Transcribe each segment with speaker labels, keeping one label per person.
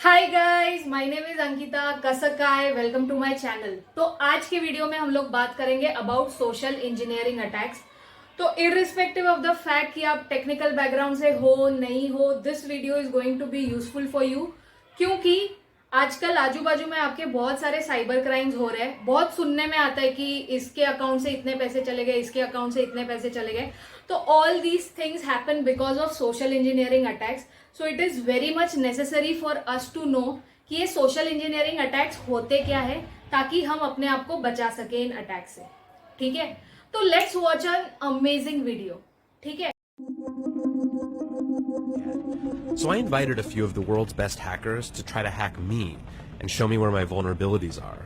Speaker 1: Hi guys, my name is Ankita Kaskay. Welcome to my channel. तो आज के वीडियो में हम लोग बात करेंगे अबाउट सोशल इंजीनियरिंग अटैक्स। तो इररिस्पेक्टिव ऑफ द फैक्ट कि आप टेक्निकल बैकग्राउंड से हो नहीं हो, this video is going to be useful for you. क्योंकि आजकल आजू बाजू में आपके बहुत सारे साइबर क्राइम्स हो रहे हैं। बहुत सुनने में आता है कि इसके अकाउंट से इतने पैसे चले गए, इसके अकाउंट से इतने पैसे चले गए। तो all these things happen because of social engineering attacks. So it is very much necessary for us to know कि ये सोशल इंजीनियरिंग अटैक्स होते क्या है, ताकि हम अपने आप को बचा सके इन अटैक से। ठीक है, तो let's watch an amazing video. ठीक है।
Speaker 2: So I invited a few of the world's best hackers to try to hack me and show me where my vulnerabilities are.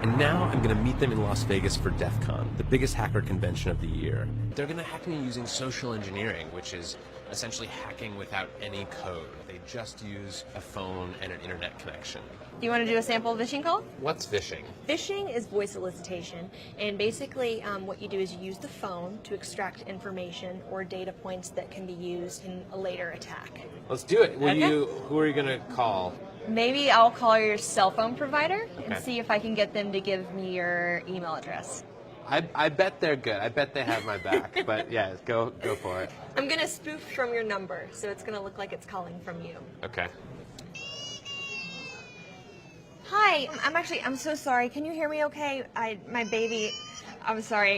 Speaker 2: And now I'm going to meet them in Las Vegas for DEF CON, the biggest hacker convention of the year. They're going to hack me using social engineering, which is essentially hacking without any code. They just use a phone and an internet connection.
Speaker 3: Do you want to do a sample phishing call?
Speaker 2: What's phishing?
Speaker 3: Phishing is voice solicitation, and basically what you do is you use the phone to extract information or data points that can be used in a later attack.
Speaker 2: Let's do it.
Speaker 3: Okay.
Speaker 2: Who are you going to call?
Speaker 3: Maybe I'll call your cell phone provider
Speaker 2: Okay.
Speaker 3: and see if I can get them to give me your email address.
Speaker 2: I bet they're good. I bet they have my back. But yeah, go for it.
Speaker 3: I'm going to spoof from your number, so it's going to look like it's calling from you.
Speaker 2: Okay.
Speaker 3: Hi, I'm so sorry. Can you hear me okay? My baby, I'm sorry.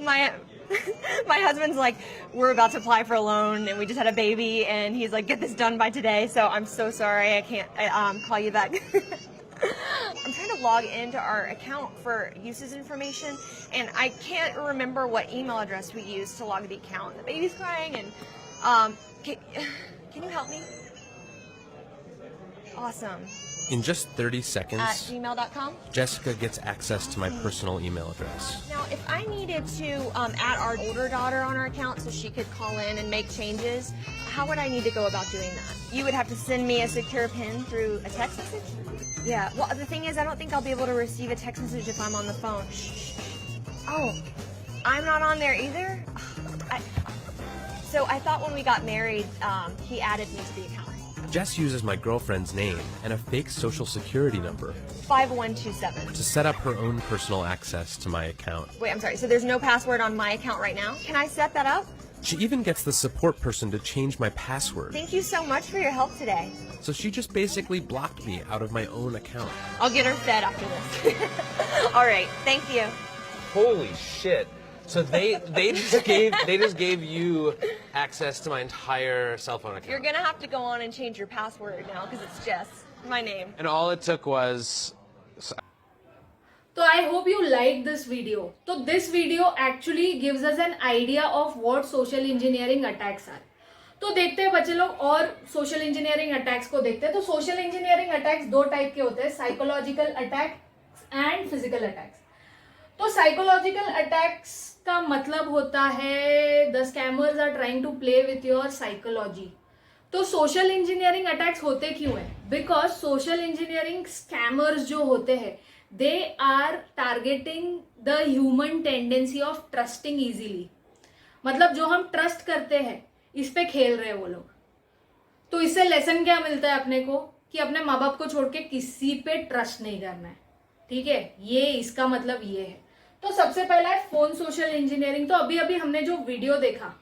Speaker 3: my husband's like, we're about to apply for a loan and we just had a baby and he's like, get this done by today. So I'm so sorry. I can't call you back. I'm trying to log into our account for usage information and I can't remember what email address we used to log the account. The baby's crying and can you help me? Awesome.
Speaker 2: In just 30
Speaker 3: At
Speaker 2: seconds,
Speaker 3: gmail.com.
Speaker 2: Jessica gets access to my personal email address.
Speaker 3: Now, if I needed to add our older daughter on our account so she could call in and make changes, how would I need to go about doing that? You would have to send me a secure PIN through a text message? Yeah, well, the thing is, I don't think I'll be able to receive a text message if I'm on the phone. Shh. Oh, I'm not on there either? So I thought when we got married, he added me to the account.
Speaker 2: Jess uses my girlfriend's name and a fake social security number
Speaker 3: 5127.
Speaker 2: to set up her own personal access to my account.
Speaker 3: Wait, I'm sorry, so there's no password on my account right now? Can I set that up?
Speaker 2: She even gets the support person to change my password.
Speaker 3: Thank you so much for your help today.
Speaker 2: So she just basically blocked me out of my own account.
Speaker 3: I'll get her fed after this. All right, thank you.
Speaker 2: Holy shit. So they just gave you access to my entire cell phone account.
Speaker 3: You're gonna have to go on and change your password now because it's Jess, my name.
Speaker 2: And all it took was
Speaker 1: तो I hope you like this video. तो this video actually gives us an idea of what social engineering attacks are. तो देखते हैं बच्चे लोग और social engineering attacks को देखते हैं। तो सोशल इंजीनियरिंग अटैक्स दो टाइप के होते हैं, psychological attacks and physical attacks. तो साइकोलॉजिकल अटैक्स का मतलब होता है the scammers are trying to play with your psychology. तो सोशल इंजीनियरिंग अटैक्स होते क्यों है? बिकॉज सोशल इंजीनियरिंग स्कैमर्स जो होते हैं they are targeting the human tendency of trusting easily. मतलब जो हम ट्रस्ट करते हैं इस पे खेल रहे हैं वो लोग। तो इससे लेसन क्या मिलता है अपने को कि अपने माँ बाप को छोड़ के किसी पे ट्रस्ट नहीं करना है। ठीक है, ये इसका मतलब ये है। तो सबसे पहला है फोन सोशल इंजीनियरिंग। तो अभी अभी हमने जो वीडियो देखा,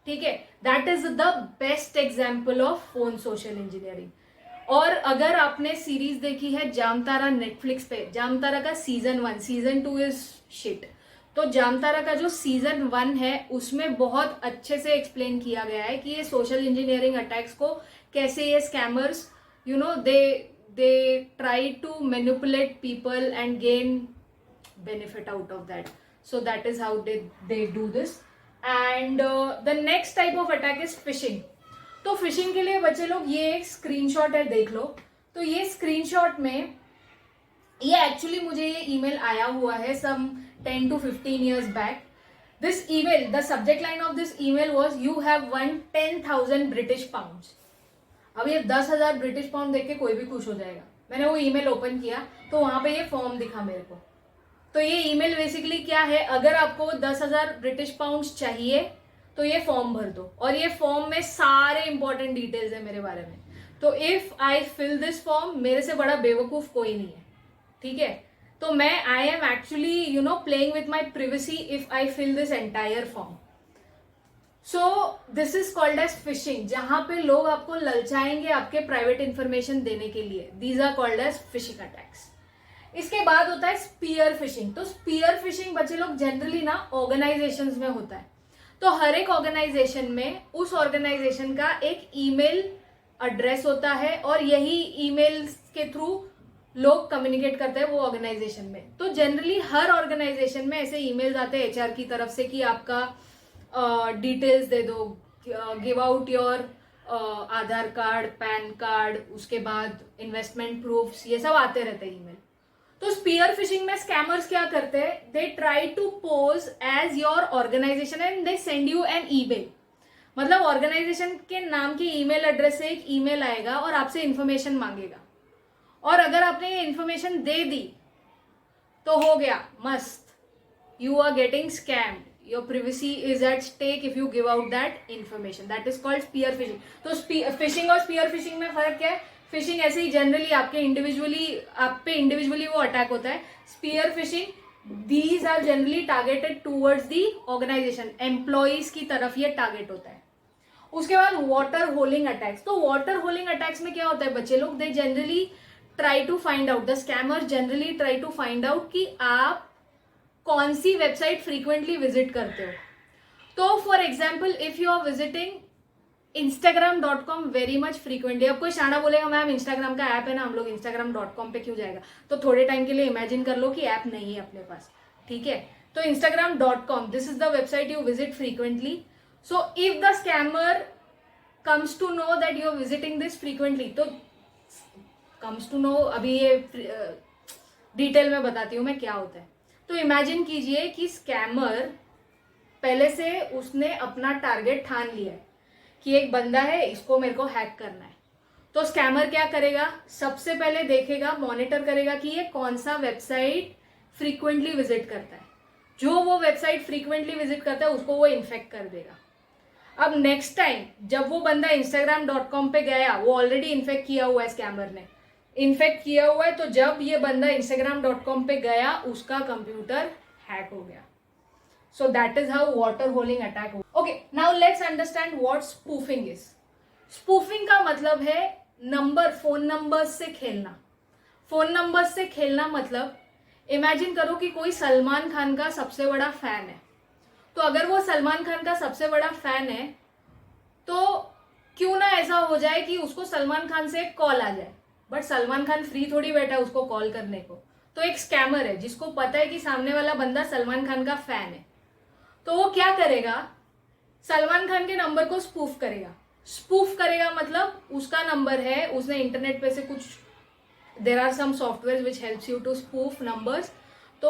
Speaker 1: ठीक है, that is the best example of phone social engineering. और अगर आपने सीरीज देखी है जामतारा नेटफ्लिक्स पे, जामतारा का सीजन 1, सीजन 2 इज शिट। तो जामतारा का जो सीजन 1 है उसमें बहुत अच्छे से एक्सप्लेन किया गया है कि ये सोशल इंजीनियरिंग अटैक्स को कैसे ये scammers they try to manipulate people and gain benefit out of that. So that is how they do this. And the next type of attack is phishing. तो phishing के लिए बच्चे लोग ये एक स्क्रीनशॉट है, देख लो। तो ये स्क्रीनशॉट में ये एक्चुअली मुझे ये ईमेल आया हुआ है some 10 to 15 years back. This email, the subject line of this email was you have won 10,000 British pounds. अब ये 10,000 ब्रिटिश पाउंड देख के कोई भी खुश हो जाएगा। मैंने वो ईमेल ओपन किया तो वहां पे ये फॉर्म दिखा मेरे को। तो ये ईमेल बेसिकली क्या है, अगर आपको 10,000 ब्रिटिश पाउंड चाहिए तो ये फॉर्म भर दो, और ये फॉर्म में सारे इंपॉर्टेंट डिटेल्स है मेरे बारे में। तो if I fill this form, मेरे से बड़ा बेवकूफ कोई नहीं है, ठीक है। तो मैं I am actually playing with my privacy if I fill this entire form. So this is called as phishing, जहां पे लोग आपको ललचाएंगे आपके प्राइवेट इंफॉर्मेशन देने के लिए। These are called as phishing attacks. इसके बाद होता है स्पीयर फिशिंग। तो स्पीयर फिशिंग बच्चे लोग जनरली ना ऑर्गेनाइजेशंस में होता है। तो हर एक ऑर्गेनाइजेशन में उस ऑर्गेनाइजेशन का एक ईमेल एड्रेस होता है और यही ईमेल के थ्रू लोग कम्युनिकेट करते हैं वो ऑर्गेनाइजेशन में। तो जनरली हर ऑर्गेनाइजेशन में ऐसे ईमेल्स आते हैं एचआर की तरफ से कि आपका डिटेल्स दे दो, give out your Aadhaar card, pan card, उसके बाद इन्वेस्टमेंट प्रूफ्स, ये सब आते रहते हैं ईमेल। तो स्पीयर फिशिंग में स्कैमर्स क्या करते हैं, they try to pose as your organisation and they send you an email. मतलब ऑर्गेनाइजेशन के नाम के ईमेल एड्रेस से एक ईमेल आएगा और आपसे इंफॉर्मेशन मांगेगा, और अगर आपने ये इंफॉर्मेशन दे दी तो हो गया मस्त, you are getting scammed, your privacy is at stake if you give out that information. That is called spear phishing. तो फिशिंग और स्पीयर फिशिंग में फर्क क्या है? फिशिंग ऐसे ही जनरली आप पे इंडिविजुअली वो अटैक होता है। Spear phishing, these are generally targeted towards the organisation, employees की तरफ ये टारगेट होता है। उसके बाद वाटर होलिंग अटैक्स। तो वाटर होलिंग अटैक्स में क्या होता है बच्चे लोग, they generally try to find out, the scammer generally try to find out कि आप कौन सी वेबसाइट फ्रीक्वेंटली विजिट करते हो। तो for example if you are visiting Instagram.com very much frequently. अब कोई शाना बोलेगा मैम इंस्टाग्राम का ऐप है ना, हम लोग Instagram.com पे क्यों जाएगा? तो थोड़े टाइम के लिए इमेजिन कर लो कि ऐप नहीं है अपने पास, ठीक है। तो Instagram.com, this is the website you visit frequently. So if the scammer comes to know that you are visiting this frequently, तो कम्स टू नो, अभी ये डिटेल में बताती हूँ मैं क्या होता है। तो इमेजिन कीजिए कि स्कैमर पहले से उसने अपना टारगेट ठान लिया है कि एक बंदा है, इसको मेरे को हैक करना है। तो स्कैमर क्या करेगा, सबसे पहले देखेगा, मॉनिटर करेगा कि ये कौन सा वेबसाइट फ्रीक्वेंटली विजिट करता है। जो वो वेबसाइट फ्रीक्वेंटली विजिट करता है उसको वो इन्फेक्ट कर देगा। अब नेक्स्ट टाइम जब वो बंदा Instagram.com पे गया, वो ऑलरेडी इन्फेक्ट किया हुआ है, स्कैमर ने इन्फेक्ट किया हुआ है, तो जब ये बंदा Instagram.com पे गया उसका कंप्यूटर हैक हो गया। So that is how water holing attack. Okay, now let's understand what spoofing is. Spoofing का मतलब है फोन नंबर से खेलना। फोन नंबर से खेलना मतलब इमेजिन करो कि कोई सलमान खान का सबसे बड़ा फैन है। तो अगर वो सलमान खान का सबसे बड़ा फैन है तो क्यों ना ऐसा हो जाए कि उसको सलमान खान से एक कॉल आ जाए, बट सलमान खान फ्री थोड़ी बैठा है उसको कॉल करने को। तो एक स्कैमर है जिसको पता है कि सामने वाला बंदा सलमान खान का फैन है, तो वो क्या करेगा, सलमान खान के नंबर को स्पूफ करेगा। स्पूफ करेगा मतलब उसका नंबर है, उसने इंटरनेट पे से कुछ, there are some software which helps you to spoof numbers. तो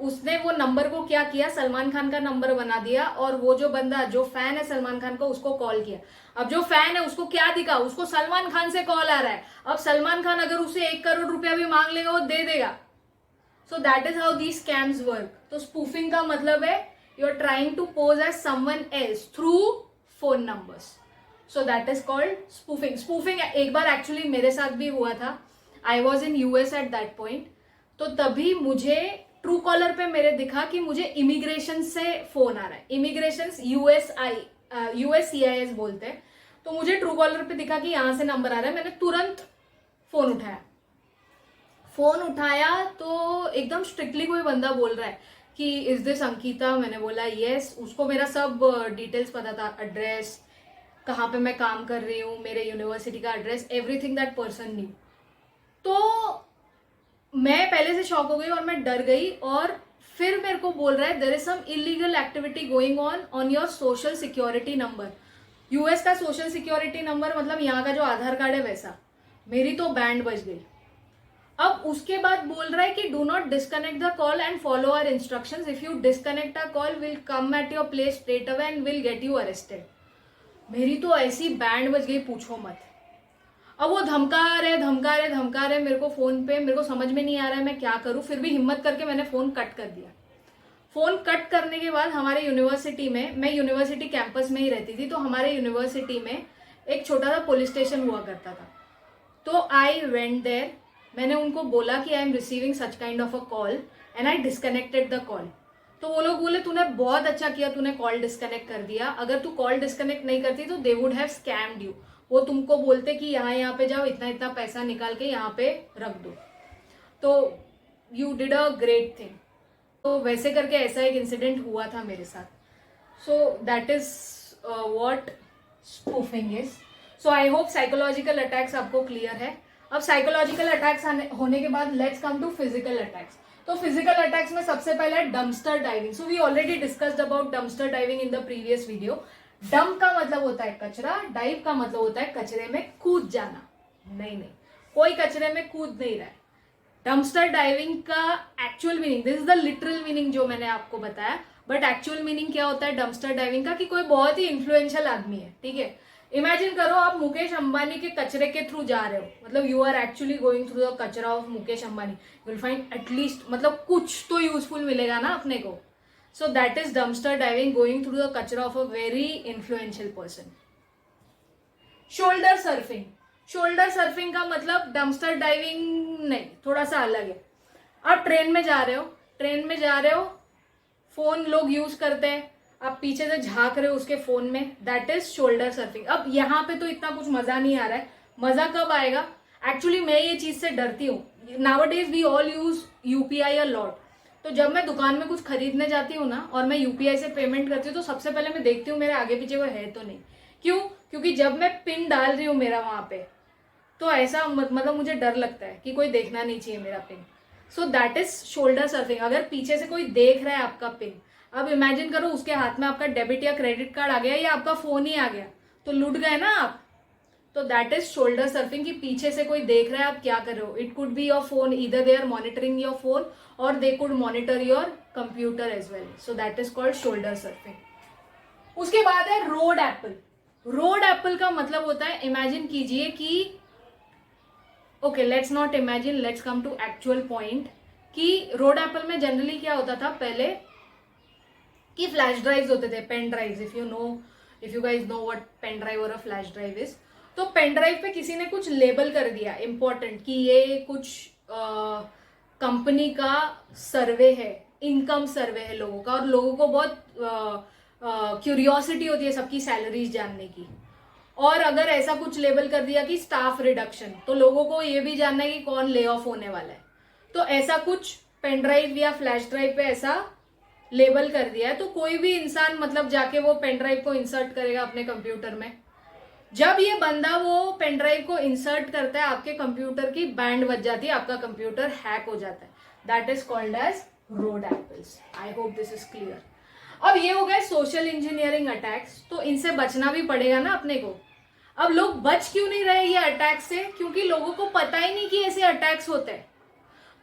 Speaker 1: उसने वो नंबर को क्या किया, सलमान खान का नंबर बना दिया, और वो जो बंदा जो फैन है सलमान खान को उसको कॉल किया। अब जो फैन है उसको क्या दिखा, उसको सलमान खान से कॉल आ रहा है। अब सलमान खान अगर उसे 1 करोड़ रुपया भी मांग लेगा वो दे देगा। So that is how these scams work. तो spoofing का मतलब है you are trying to pose as someone else through phone numbers. So that is called spoofing. Spoofing एक बार actually मेरे साथ भी हुआ था. I was in US at that point. तो तभी मुझे Truecaller पे मेरे दिखा कि मुझे इमिग्रेशन से फोन आ रहा है। इमिग्रेशन USCIS बोलते हैं। तो मुझे Truecaller पे दिखा कि यहाँ से नंबर आ रहा है। मैंने तुरंत फोन उठाया तो एकदम स्ट्रिक्टली कोई बंदा बोल रहा है कि इज दिस अंकिता। मैंने बोला यस। उसको मेरा सब डिटेल्स पता था, एड्रेस, कहाँ पे मैं काम कर रही हूँ, मेरे यूनिवर्सिटी का address, everything that person new. तो मैं पहले से शॉक हो गई और मैं डर गई, और फिर मेरे को बोल रहा है there is some illegal activity going on your social security number. US का सोशल सिक्योरिटी नंबर मतलब यहाँ का जो आधार कार्ड है वैसा। मेरी तो बैंड बज गई। अब उसके बाद बोल रहा है कि do not disconnect the call and follow our instructions. If you disconnect a call will come at your place straight away and will get you arrested. मेरी तो ऐसी बैंड बज गई पूछो मत। अब वो धमका रहे मेरे को फोन पे। मेरे को समझ में नहीं आ रहा है मैं क्या करूं, फिर भी हिम्मत करके मैंने फोन कट कर दिया। फोन कट करने के बाद हमारे यूनिवर्सिटी में, मैं यूनिवर्सिटी कैंपस में ही रहती थी, तो हमारे यूनिवर्सिटी में एक छोटा सा पुलिस स्टेशन हुआ करता था. तो आई वेंट देयर, मैंने उनको बोला कि I am receiving such kind of a call and I disconnected the call. तो वो लोग बोले तूने बहुत अच्छा किया, तूने कॉल डिस्कनेक्ट कर दिया. अगर तू कॉल डिस्कनेक्ट नहीं करती तो they would have scammed you. वो तुमको बोलते कि यहाँ पे जाओ, इतना इतना पैसा निकाल के यहाँ पे रख दो. तो you did a great thing. तो वैसे करके ऐसा एक इंसिडेंट हुआ था मेरे साथ. So that is what spoofing is. So I hope psychological attacks आपको क्लियर है. अब साइकोलॉजिकल अटैक्स होने के बाद let's come to physical attacks. तो फिजिकल अटैक्स में सबसे पहले है dumpster diving. So we already discussed about dumpster diving in the previous video. Dump का मतलब होता है कचरा, डाइव का मतलब होता है कचरे में कूद जाना. नहीं, कोई कचरे में कूद नहीं रहा है. डम्पस्टर डाइविंग का actual meaning, this is the literal meaning जो मैंने आपको बताया, बट एक्चुअल मीनिंग क्या होता है डम्पस्टर डाइविंग का कि कोई बहुत ही इन्फ्लुएंशियल आदमी है, ठीक है. इमेजिन करो आप मुकेश अंबानी के कचरे के थ्रू जा रहे हो, मतलब you are actually going through the कचरा of Mukesh Ambani. You will find at least, मतलब कुछ तो यूजफुल मिलेगा ना अपने को. So that is dumpster diving, going through the कचरा of a very influential person. Shoulder surfing. Shoulder surfing का मतलब डम्पस्टर डाइविंग नहीं, थोड़ा सा अलग है. आप ट्रेन में जा रहे हो, फोन लोग यूज करते हैं, आप पीछे से झांक रहे हो उसके फोन में, दैट इज शोल्डर सर्फिंग. अब यहाँ पे तो इतना कुछ मजा नहीं आ रहा है. मजा कब आएगा? एक्चुअली मैं ये चीज से डरती हूँ. Nowadays we all use UPI a lot. तो जब मैं दुकान में कुछ खरीदने जाती हूँ ना और मैं यूपीआई से पेमेंट करती हूँ तो सबसे पहले मैं देखती हूँ मेरे आगे पीछे वो है तो नहीं. क्यों? क्योंकि जब मैं पिन डाल रही हूँ मेरा वहां पे, तो ऐसा मतलब मुझे डर लगता है कि कोई देखना नहीं चाहिए मेरा pin. So that is shoulder surfing. अगर पीछे से कोई देख रहा है आपका पिन, अब इमेजिन करो उसके हाथ में आपका डेबिट या क्रेडिट कार्ड आ गया या आपका फोन ही आ गया, तो लूट गए ना आप. तो दैट इज शोल्डर सर्फिंग कि पीछे से कोई देख रहा है आप क्या कर रहे हो. It could be your phone, either they are monitoring your phone और they could monitor your computer as well. So that is called shoulder surfing. उसके बाद है रोड एप्पल. रोड एप्पल का मतलब होता है, इमेजिन कीजिए कि okay let's not imagine, let's come to actual point. कि रोड एप्पल में जनरली क्या होता था पहले कि फ्लैश ड्राइव्स होते थे, pen drives. If you guys know what pen drive और अ फ्लैश ड्राइव इज. तो पेन ड्राइव पे किसी ने कुछ लेबल कर दिया इंपॉर्टेंट कि ये कुछ कंपनी का सर्वे है, इनकम सर्वे है लोगों का, और लोगों को बहुत क्यूरियोसिटी होती है सबकी सैलरीज जानने की. और अगर ऐसा कुछ लेबल कर दिया कि स्टाफ रिडक्शन, तो लोगों को ये भी जानना है कि कौन ले ऑफ होने वाला है. तो ऐसा कुछ पेन ड्राइव या फ्लैश ड्राइव पे ऐसा लेबल कर दिया है. तो कोई भी इंसान मतलब जाके वो पेन ड्राइव को इंसर्ट करेगा अपने कंप्यूटर में. जब ये बंदा वो पेन ड्राइव को इंसर्ट करता है, आपके कंप्यूटर की बैंड बज जाती है, आपका कंप्यूटर हैक हो जाता है. That is called as road apples. I hope this is clear. अब ये हो गए सोशल इंजीनियरिंग अटैक्स. तो इनसे बचना भी पड़ेगा ना अपने को. अब लोग बच क्यों नहीं रहे ये अटैक से? क्योंकि लोगों को पता ही नहीं कि ऐसे अटैक्स होते हैं.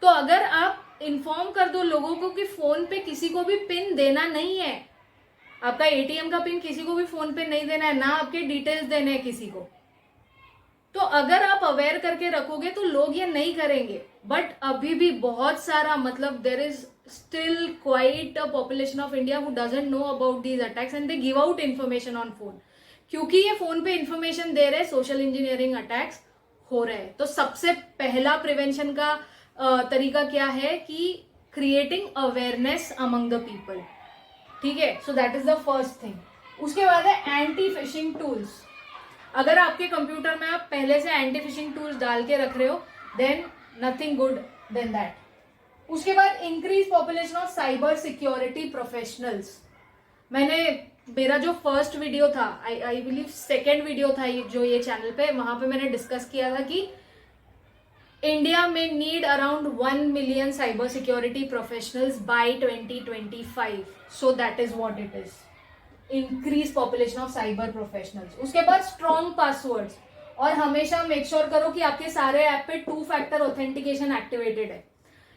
Speaker 1: तो अगर आप इन्फॉर्म कर दो लोगों को कि फोन पे किसी को भी पिन देना नहीं है, आपका एटीएम का पिन किसी को भी फोन पे नहीं देना है, ना आपके डिटेल्स देने हैं किसी को, तो अगर आप अवेयर करके रखोगे तो लोग ये नहीं करेंगे. बट अभी भी बहुत सारा, मतलब there is still quite a population of India who doesn't know about these attacks and they give out information on phone. क्योंकि ये फोन पे इन्फॉर्मेशन दे रहे, सोशल इंजीनियरिंग अटैक्स हो रहे हैं. तो सबसे पहला प्रिवेंशन का तरीका क्या है कि creating awareness among the people. ठीक है, सो that is the first thing. उसके बाद है एंटी फिशिंग टूल्स. अगर आपके कंप्यूटर में आप पहले से एंटी फिशिंग टूल्स डाल के रख रहे हो, then nothing good then that. उसके बाद increase population of cyber security professionals. मेरा जो फर्स्ट वीडियो था, आई बिलीव सेकेंड वीडियो था जो ये चैनल पे, वहां पे मैंने डिस्कस किया था कि इंडिया में need around 1 million cyber security professionals by 2025. So that is what it is, increase population of cyber professionals. उसके बाद स्ट्रॉन्ग पासवर्ड्स. और हमेशा मेक श्योर करो कि आपके सारे ऐप पे 2 फैक्टर ऑथेंटिकेशन एक्टिवेटेड है.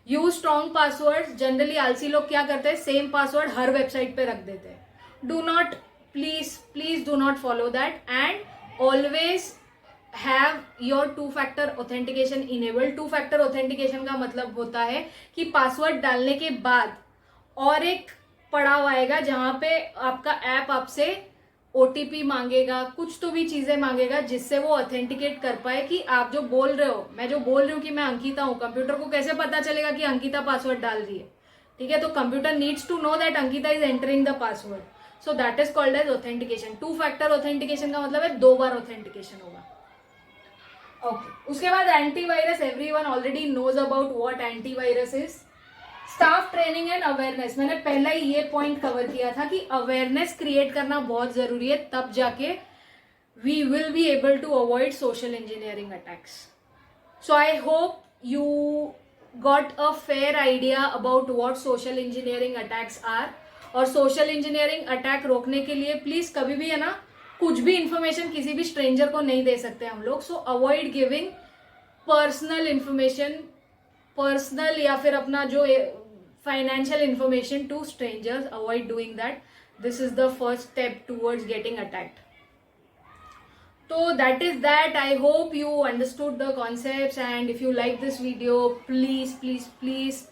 Speaker 1: Use strong passwords. जनरली आलसी लोग क्या करते हैं, सेम पासवर्ड हर वेबसाइट पे रख देते हैं. Do not, please do not follow that and always have your 2 factor authentication enabled. 2 factor authentication का मतलब होता है कि पासवर्ड डालने के बाद और एक पड़ाव आएगा जहां पे आपका ऐप आपसे OTP मांगेगा, कुछ तो भी चीजें मांगेगा जिससे वो ऑथेंटिकेट कर पाए कि आप जो बोल रहे हो, मैं जो बोल रही हूँ कि मैं अंकिता हूँ, कंप्यूटर को कैसे पता चलेगा कि अंकिता पासवर्ड डाल रही है? ठीक है, तो computer needs to know that Ankita is entering the password, so that is called as authentication. 2 factor authentication का मतलब है 2 बार ऑथेंटिकेशन होगा। ओके, उसके बाद antivirus, everyone already knows about what antivirus is. Staff training and awareness, मैंने पहला ही ये point cover किया था कि अवेयरनेस क्रिएट करना बहुत जरूरी है, तब जाके we will be able to avoid social engineering attacks. So I hope you got a fair idea about what social engineering attacks are. और सोशल इंजीनियरिंग अटैक रोकने के लिए प्लीज कभी भी है ना, कुछ भी इंफॉर्मेशन किसी भी स्ट्रेंजर को नहीं दे सकते हम लोग। So avoid giving personal information, personal या फिर अपना जो financial information to strangers, avoid doing that. This is the first step towards getting attacked. So that is that. I hope you understood the concepts, and if you like this video, please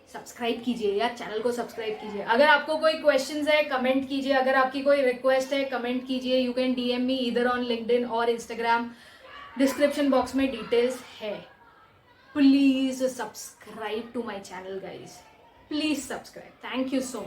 Speaker 1: subscribe कीजिए यार, channel को subscribe कीजिए। अगर आपको कोई questions है comment कीजिए, अगर आपकी कोई रिक्वेस्ट है कमेंट कीजिए। You can DM me either on LinkedIn और इंस्टाग्राम, डिस्क्रिप्शन बॉक्स में डिटेल्स है। Please subscribe to my channel guys, please subscribe. Thank you so much.